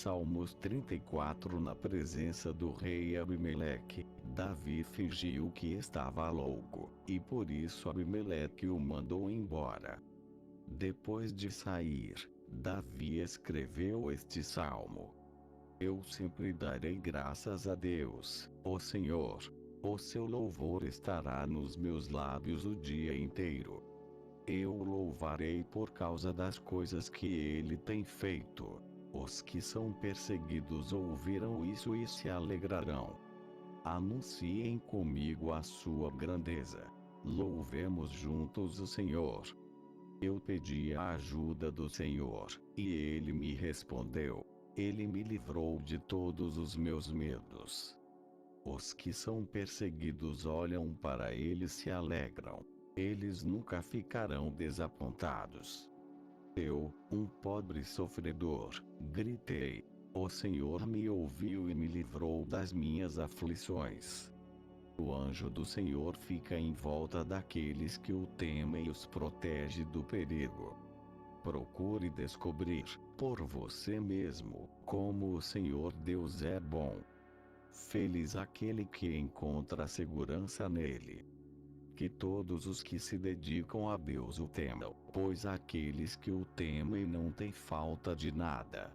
Salmos 34. Na presença do rei Abimeleque, Davi fingiu que estava louco, e por isso Abimeleque o mandou embora. Depois de sair, Davi escreveu este salmo: Eu sempre darei graças a Deus, ó Senhor. O seu louvor estará nos meus lábios o dia inteiro. Eu o louvarei por causa das coisas que ele tem feito. Os que são perseguidos ouvirão isso e se alegrarão. Anunciem comigo a sua grandeza. Louvemos juntos o Senhor. Eu pedi a ajuda do Senhor, e ele me respondeu. Ele me livrou de todos os meus medos. Os que são perseguidos olham para ele e se alegram. Eles nunca ficarão desapontados. Eu, um pobre sofredor, gritei. O Senhor me ouviu e me livrou das minhas aflições. O anjo do Senhor fica em volta daqueles que o temem e os protege do perigo. Procure descobrir, por você mesmo, como o Senhor Deus é bom. Feliz aquele que encontra segurança nele. Que todos os que se dedicam a Deus o temam, pois aqueles que o temem não têm falta de nada.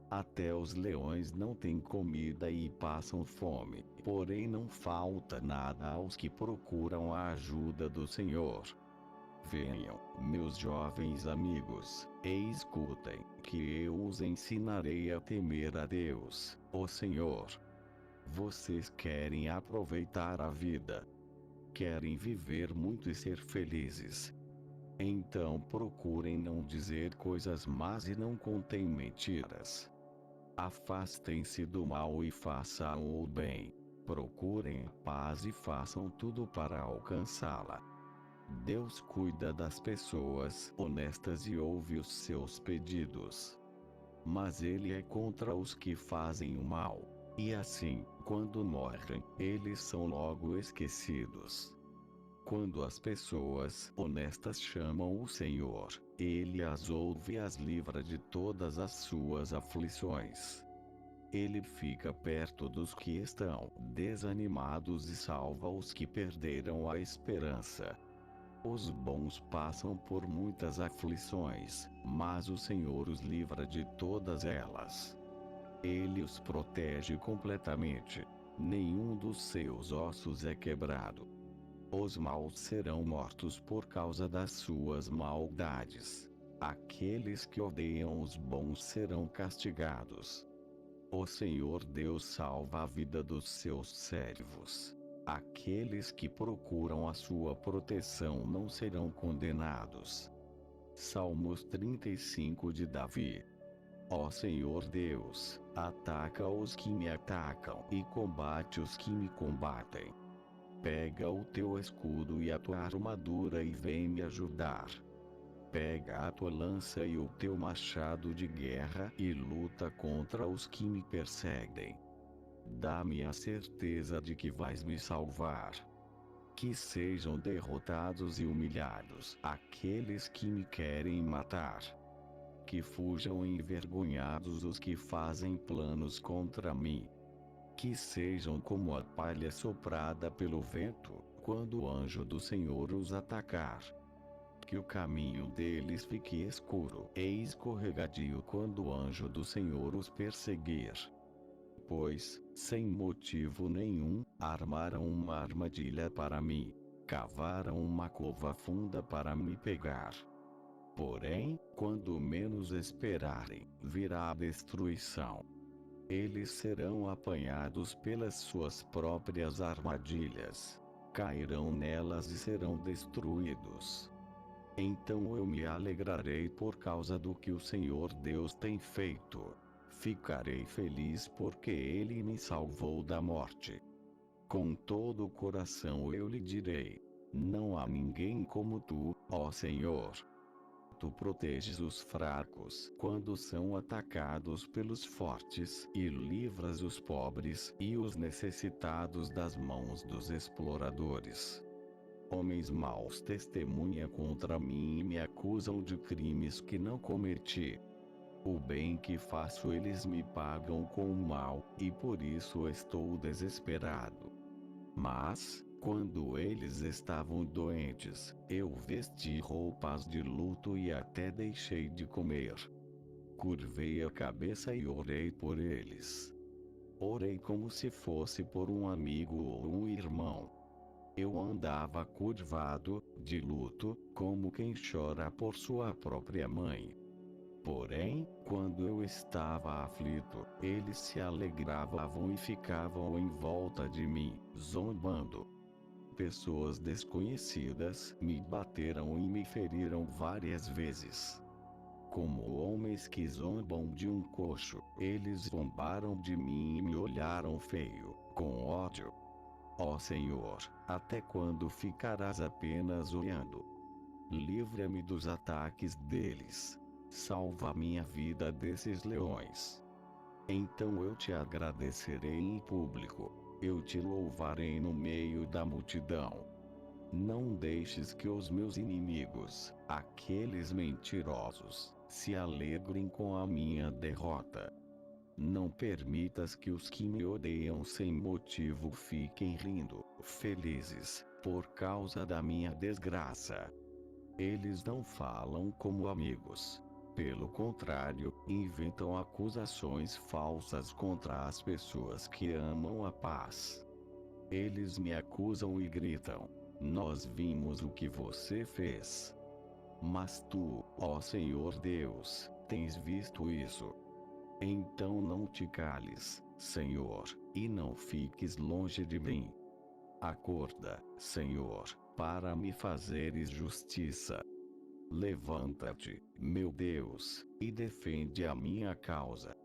Até os leões não têm comida e passam fome, porém não falta nada aos que procuram a ajuda do Senhor. Venham, meus jovens amigos, e escutem, que eu os ensinarei a temer a Deus, o Senhor. Vocês querem aproveitar a vida? Querem viver muito e ser felizes? Então procurem não dizer coisas más e não contem mentiras. Afastem-se do mal e façam o bem. Procurem a paz e façam tudo para alcançá-la. Deus cuida das pessoas honestas e ouve os seus pedidos. Mas Ele é contra os que fazem o mal. E assim, quando morrem, eles são logo esquecidos. Quando as pessoas honestas chamam o Senhor, Ele as ouve e as livra de todas as suas aflições. Ele fica perto dos que estão desanimados e salva os que perderam a esperança. Os bons passam por muitas aflições, mas o Senhor os livra de todas elas. Ele os protege completamente. Nenhum dos seus ossos é quebrado. Os maus serão mortos por causa das suas maldades. Aqueles que odeiam os bons serão castigados. O Senhor Deus salva a vida dos seus servos. Aqueles que procuram a sua proteção não serão condenados. Salmos 35 de Davi. Ó Senhor Deus, ataca os que me atacam e combate os que me combatem. Pega o teu escudo e a tua armadura e vem me ajudar. Pega a tua lança e o teu machado de guerra e luta contra os que me perseguem. Dá-me a certeza de que vais me salvar. Que sejam derrotados e humilhados aqueles que me querem matar. Que fujam envergonhados os que fazem planos contra mim. Que sejam como a palha soprada pelo vento, quando o anjo do Senhor os atacar. Que o caminho deles fique escuro e escorregadio quando o anjo do Senhor os perseguir. Pois, sem motivo nenhum, armaram uma armadilha para mim. Cavaram uma cova funda para me pegar. Porém, quando menos esperarem, virá a destruição. Eles serão apanhados pelas suas próprias armadilhas. Cairão nelas e serão destruídos. Então eu me alegrarei por causa do que o Senhor Deus tem feito. Ficarei feliz porque Ele me salvou da morte. Com todo o coração eu lhe direi: não há ninguém como tu, ó Senhor. Tu proteges os fracos quando são atacados pelos fortes e livras os pobres e os necessitados das mãos dos exploradores. Homens maus testemunham contra mim e me acusam de crimes que não cometi. O bem que faço eles me pagam com o mal, e por isso estou desesperado. Mas, quando eles estavam doentes, eu vesti roupas de luto e até deixei de comer. Curvei a cabeça e orei por eles. Orei como se fosse por um amigo ou um irmão. Eu andava curvado, de luto, como quem chora por sua própria mãe. Porém, quando eu estava aflito, eles se alegravam e ficavam em volta de mim, zombando. Pessoas desconhecidas me bateram e me feriram várias vezes. Como homens que zombam de um coxo, eles zombaram de mim e me olharam feio, com ódio. Ó Senhor, até quando ficarás apenas olhando? Livra-me dos ataques deles. Salva minha vida desses leões. Então eu te agradecerei em público. Eu te louvarei no meio da multidão. Não deixes que os meus inimigos, aqueles mentirosos, se alegrem com a minha derrota. Não permitas que os que me odeiam sem motivo fiquem rindo, felizes, por causa da minha desgraça. Eles não falam como amigos. Pelo contrário, inventam acusações falsas contra as pessoas que amam a paz. Eles me acusam e gritam: nós vimos o que você fez. Mas tu, ó Senhor Deus, tens visto isso. Então não te cales, Senhor, e não fiques longe de mim. Acorda, Senhor, para me fazeres justiça. Levanta-te, meu Deus, e defende a minha causa.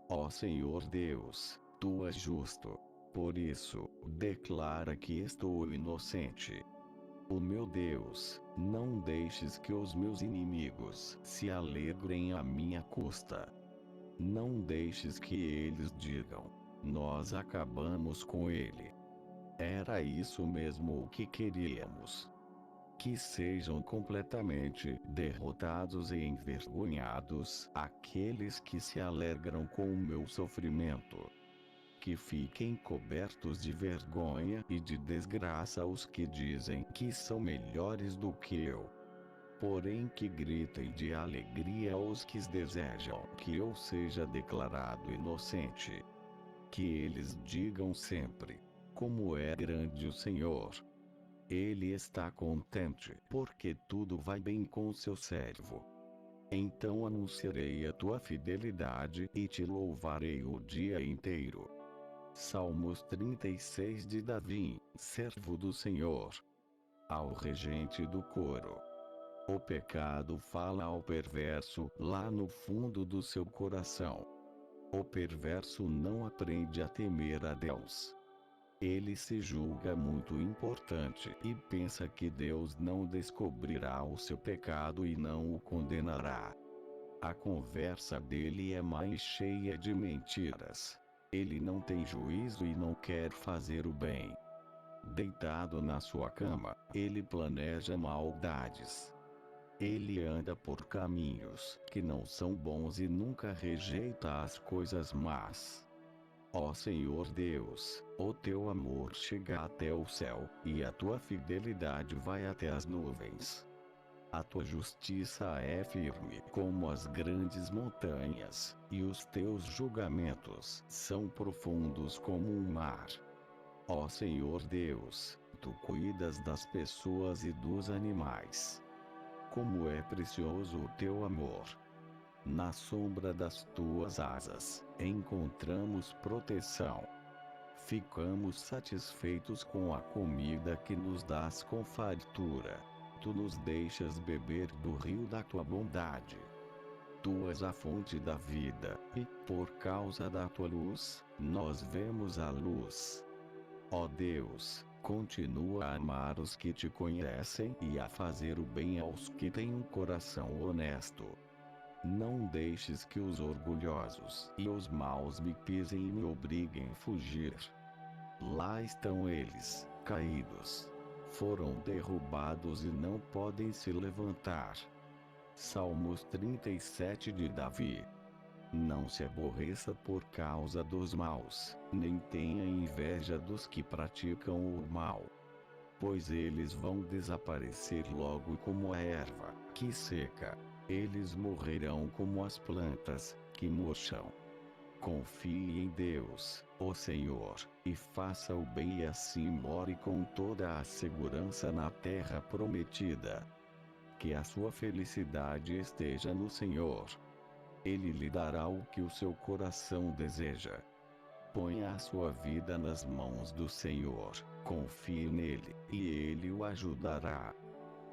Ó Senhor Deus, tu és justo. Por isso, declara que estou inocente. Ó meu Deus, não deixes que os meus inimigos se alegrem à minha custa. Não deixes que eles digam: nós acabamos com ele. Era isso mesmo o que queríamos. Que sejam completamente derrotados e envergonhados aqueles que se alegram com o meu sofrimento. Que fiquem cobertos de vergonha e de desgraça os que dizem que são melhores do que eu. Porém que gritem de alegria os que desejam que eu seja declarado inocente. Que eles digam sempre: como é grande o Senhor. Ele está contente porque tudo vai bem com seu servo. Então anunciarei a tua fidelidade e te louvarei o dia inteiro. Salmos 36 de Davi, servo do Senhor. Ao regente do coro. O pecado fala ao perverso lá no fundo do seu coração. O perverso não aprende a temer a Deus. Ele se julga muito importante e pensa que Deus não descobrirá o seu pecado e não o condenará. A conversa dele é mais cheia de mentiras. Ele não tem juízo e não quer fazer o bem. Deitado na sua cama, ele planeja maldades. Ele anda por caminhos que não são bons e nunca rejeita as coisas más. Ó Senhor Deus, o teu amor chega até o céu, e a tua fidelidade vai até as nuvens. A tua justiça é firme como as grandes montanhas, e os teus julgamentos são profundos como um mar. Ó Senhor Deus, tu cuidas das pessoas e dos animais. Como é precioso o teu amor! Na sombra das tuas asas, encontramos proteção. Ficamos satisfeitos com a comida que nos dás com fartura. Tu nos deixas beber do rio da tua bondade. Tu és a fonte da vida, e, por causa da tua luz, nós vemos a luz. Ó Deus, continua a amar os que te conhecem e a fazer o bem aos que têm um coração honesto. Não deixes que os orgulhosos e os maus me pisem e me obriguem a fugir. Lá estão eles, caídos. Foram derrubados e não podem se levantar. Salmos 37 de Davi. Não se aborreça por causa dos maus, nem tenha inveja dos que praticam o mal, pois eles vão desaparecer logo como a erva que seca. Eles morrerão como as plantas que murcham. Confie em Deus, o Senhor, e faça o bem e assim more com toda a segurança na terra prometida. Que a sua felicidade esteja no Senhor. Ele lhe dará o que o seu coração deseja. Ponha a sua vida nas mãos do Senhor, confie nele, e ele o ajudará.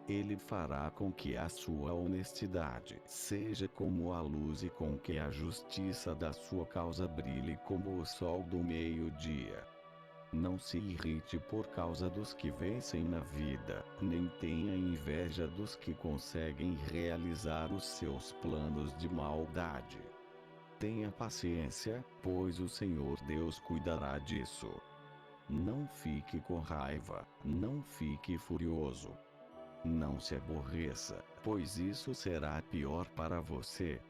Ele fará com que a sua honestidade seja como a luz e com que a justiça da sua causa brilhe como o sol do meio-dia. Não se irrite por causa dos que vencem na vida, nem tenha inveja dos que conseguem realizar os seus planos de maldade. Tenha paciência, pois o Senhor Deus cuidará disso. Não fique com raiva, não fique furioso. Não se aborreça, pois isso será pior para você.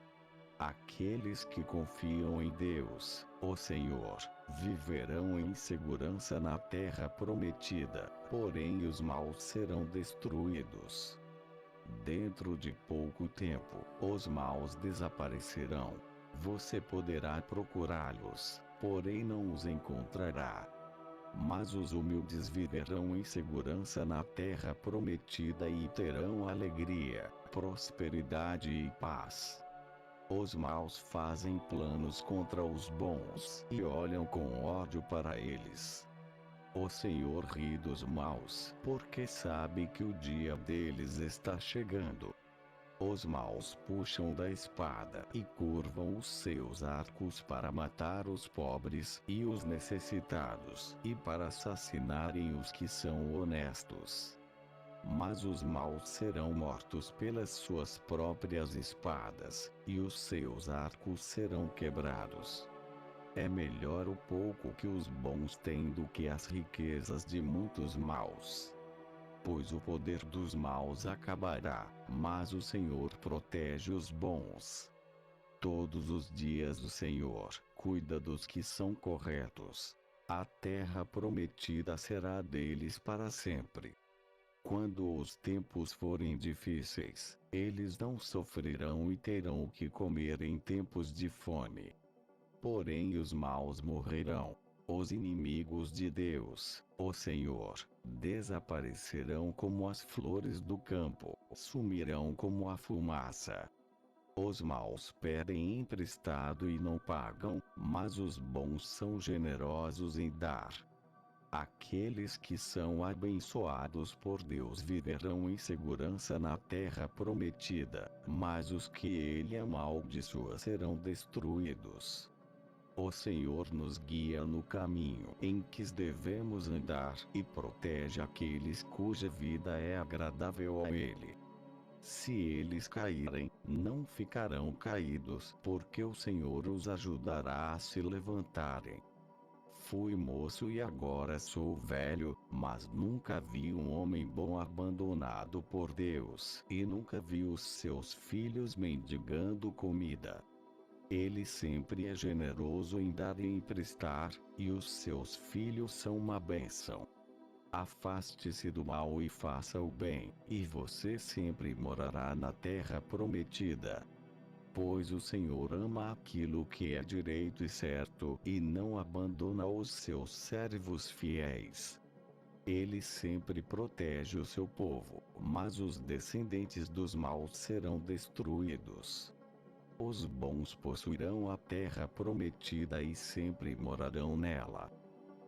Aqueles que confiam em Deus, o Senhor, viverão em segurança na terra prometida, porém os maus serão destruídos. Dentro de pouco tempo, os maus desaparecerão. Você poderá procurá-los, porém não os encontrará. Mas os humildes viverão em segurança na terra prometida e terão alegria, prosperidade e paz. Os maus fazem planos contra os bons e olham com ódio para eles. O Senhor ri dos maus, porque sabe que o dia deles está chegando. Os maus puxam da espada e curvam os seus arcos para matar os pobres e os necessitados e para assassinarem os que são honestos. Mas os maus serão mortos pelas suas próprias espadas, e os seus arcos serão quebrados. É melhor o pouco que os bons têm do que as riquezas de muitos maus. Pois o poder dos maus acabará, mas o Senhor protege os bons. Todos os dias o Senhor cuida dos que são corretos. A terra prometida será deles para sempre. Quando os tempos forem difíceis, eles não sofrerão e terão o que comer em tempos de fome. Porém os maus morrerão. Os inimigos de Deus, o Senhor, desaparecerão como as flores do campo, sumirão como a fumaça. Os maus pedem emprestado e não pagam, mas os bons são generosos em dar. Aqueles que são abençoados por Deus viverão em segurança na terra prometida, mas os que ele amaldiçoa serão destruídos. O Senhor nos guia no caminho em que devemos andar e protege aqueles cuja vida é agradável a Ele. Se eles caírem, não ficarão caídos, porque o Senhor os ajudará a se levantarem. Fui moço e agora sou velho, mas nunca vi um homem bom abandonado por Deus, e nunca vi os seus filhos mendigando comida. Ele sempre é generoso em dar e emprestar, e os seus filhos são uma bênção. Afaste-se do mal e faça o bem, e você sempre morará na terra prometida. Pois o Senhor ama aquilo que é direito e certo, e não abandona os seus servos fiéis. Ele sempre protege o seu povo, mas os descendentes dos maus serão destruídos. Os bons possuirão a terra prometida e sempre morarão nela.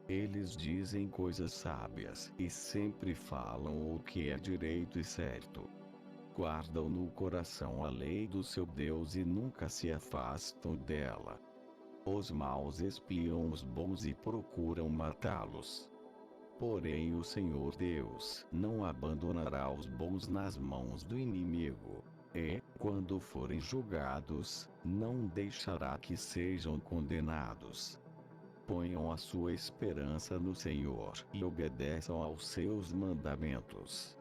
Eles dizem coisas sábias e sempre falam o que é direito e certo. Guardam no coração a lei do seu Deus e nunca se afastam dela. Os maus espiam os bons e procuram matá-los. Porém o Senhor Deus não abandonará os bons nas mãos do inimigo. E, quando forem julgados, não deixará que sejam condenados. Ponham a sua esperança no Senhor e obedeçam aos seus mandamentos.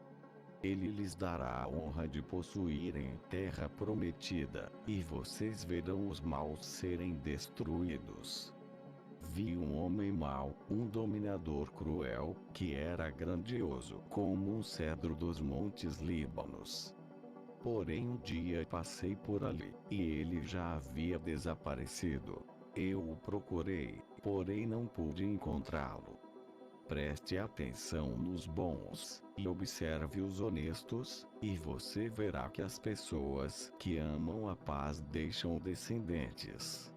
Ele lhes dará a honra de possuírem a terra prometida, e vocês verão os maus serem destruídos. Vi um homem mau, um dominador cruel, que era grandioso como um cedro dos montes Líbanos. Porém um dia passei por ali, e ele já havia desaparecido. Eu o procurei, porém não pude encontrá-lo. Preste atenção nos bons, e observe os honestos, e você verá que as pessoas que amam a paz deixam descendentes.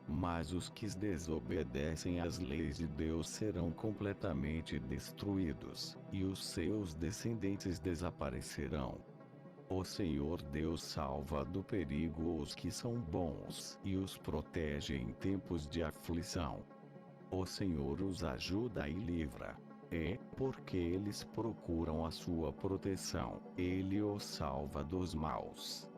Mas os que desobedecem às leis de Deus serão completamente destruídos, e os seus descendentes desaparecerão. O Senhor Deus salva do perigo os que são bons e os protege em tempos de aflição. O Senhor os ajuda e livra. Porque eles procuram a sua proteção, Ele os salva dos maus.